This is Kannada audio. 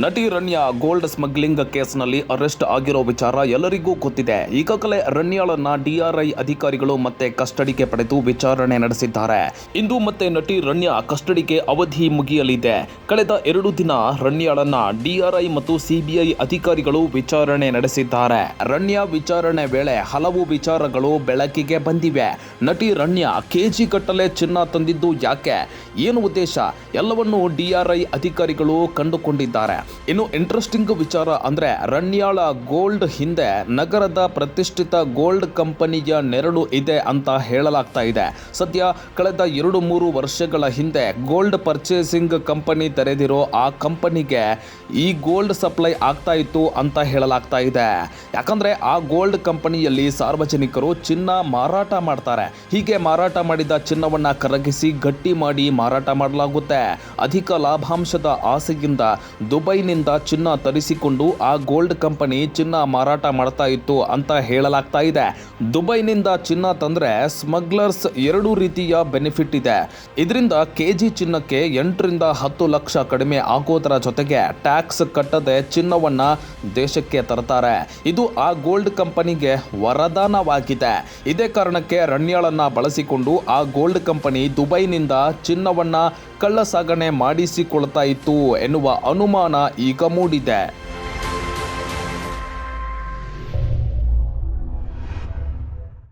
ನಟಿ ರಣ್ಯಾ ಗೋಲ್ಡ್ ಸ್ಮಗ್ಲಿಂಗ್ ಕೇಸ್ನಲ್ಲಿ ಅರೆಸ್ಟ್ ಆಗಿರೋ ವಿಚಾರ ಎಲ್ಲರಿಗೂ ಗೊತ್ತಿದೆ. ಈಗಾಗಲೇ ರಣ್ಯಾಳನ್ನ ಡಿಆರ್ಐ ಅಧಿಕಾರಿಗಳು ಮತ್ತೆ ಕಸ್ಟಡಿಗೆ ಪಡೆದು ವಿಚಾರಣೆ ನಡೆಸಿದ್ದಾರೆ. ಇಂದು ಮತ್ತೆ ನಟಿ ರಣ್ಯಾ ಕಸ್ಟಡಿಗೆ ಅವಧಿ ಮುಗಿಯಲಿದೆ. ಕಳೆದ 2 ದಿನ ರಣ್ಯಾಳನ್ನ ಡಿಆರ್ಐ ಮತ್ತು ಸಿಬಿಐ ಅಧಿಕಾರಿಗಳು ವಿಚಾರಣೆ ನಡೆಸಿದ್ದಾರೆ. ರಣ್ಯಾ ವಿಚಾರಣೆ ವೇಳೆ ಹಲವು ವಿಚಾರಗಳು ಬೆಳಕಿಗೆ ಬಂದಿವೆ. ನಟಿ ರಣ್ಯಾ ಕೆಜಿ ಗಟ್ಟಲೆ ಚಿನ್ನ ತಂದಿದ್ದು ಯಾಕೆ, ಏನು ಉದ್ದೇಶ, ಎಲ್ಲವನ್ನೂ ಡಿಆರ್ಐ ಅಧಿಕಾರಿಗಳು ಕಂಡುಕೊಂಡಿದ್ದಾರೆ. ಇನ್ನು ಇಂಟ್ರೆಸ್ಟಿಂಗ್ ವಿಚಾರ ಅಂದ್ರೆ ರಣ್ಯಾಳ ಗೋಲ್ಡ್ ಹಿಂದೆ ನಗರದ ಪ್ರತಿಷ್ಠಿತ ಗೋಲ್ಡ್ ಕಂಪನಿಯ ನೆರಳು ಇದೆ ಅಂತ ಹೇಳಲಾಗ್ತಾ ಇದೆ. ಸದ್ಯ ಕಳೆದ 2-3 ವರ್ಷಗಳ ಹಿಂದೆ ಗೋಲ್ಡ್ ಪರ್ಚೇಸಿಂಗ್ ಕಂಪನಿ ತೆರೆದಿರೋ ಆ ಕಂಪನಿಗೆ ಈ ಗೋಲ್ಡ್ ಸಪ್ಲೈ ಆಗ್ತಾ ಇತ್ತು ಅಂತ ಹೇಳಲಾಗ್ತಾ ಇದೆ. ಯಾಕಂದ್ರೆ ಆ ಗೋಲ್ಡ್ ಕಂಪನಿಯಲ್ಲಿ ಸಾರ್ವಜನಿಕರು ಚಿನ್ನ ಮಾರಾಟ ಮಾಡ್ತಾರೆ. ಹೀಗೆ ಮಾರಾಟ ಮಾಡಿದ ಚಿನ್ನವನ್ನ ಕರಗಿಸಿ ಗಟ್ಟಿ ಮಾಡಿ ಮಾರಾಟ ಮಾಡಲಾಗುತ್ತೆ. ಅಧಿಕ ಲಾಭಾಂಶದ ಆಸೆಯಿಂದ ದುಬೈನಿಂದ ಚಿನ್ನ ತರಿಸಿಕೊಂಡು ಆ ಗೋಲ್ಡ್ ಕಂಪನಿ ಚಿನ್ನ ಮಾರಾಟ ಮಾಡ್ತಾ ಇತ್ತು ಅಂತ ಹೇಳಲಾಗ್ತಾ ಇದೆ. ದುಬೈನಿಂದ ಚಿನ್ನ ತಂದ್ರೆ ಸ್ಮಗ್ಲರ್ಸ್ 2 ರೀತಿಯ ಬೆನಿಫಿಟ್ ಇದೆ. ಇದರಿಂದ ಕೆಜಿ ಚಿನ್ನಕ್ಕೆ 8ರಿಂದ 10 ಲಕ್ಷ ಕಡಿಮೆ ಆಗೋದರ ಜೊತೆಗೆ ಟ್ಯಾಕ್ಸ್ ಕಟ್ಟದೆ ಚಿನ್ನವನ್ನ ದೇಶಕ್ಕೆ ತರ್ತಾರೆ. ಇದು ಆ ಗೋಲ್ಡ್ ಕಂಪನಿಗೆ ವರದಾನವಾಗಿದೆ. ಇದೇ ಕಾರಣಕ್ಕೆ ರಣ್ಯಾಳನ್ನ ಬಳಸಿಕೊಂಡು ಆ ಗೋಲ್ಡ್ ಕಂಪನಿ ದುಬೈನಿಂದ ಚಿನ್ನವನ್ನ ಕಳ್ಳಸಾಗಣೆ ಮಾಡಿಸಿಕೊಳ್ತಾ ಇತ್ತು ಎನ್ನುವ ಅನುಮಾನ ಈಗ ಮೂಡಿದೆ.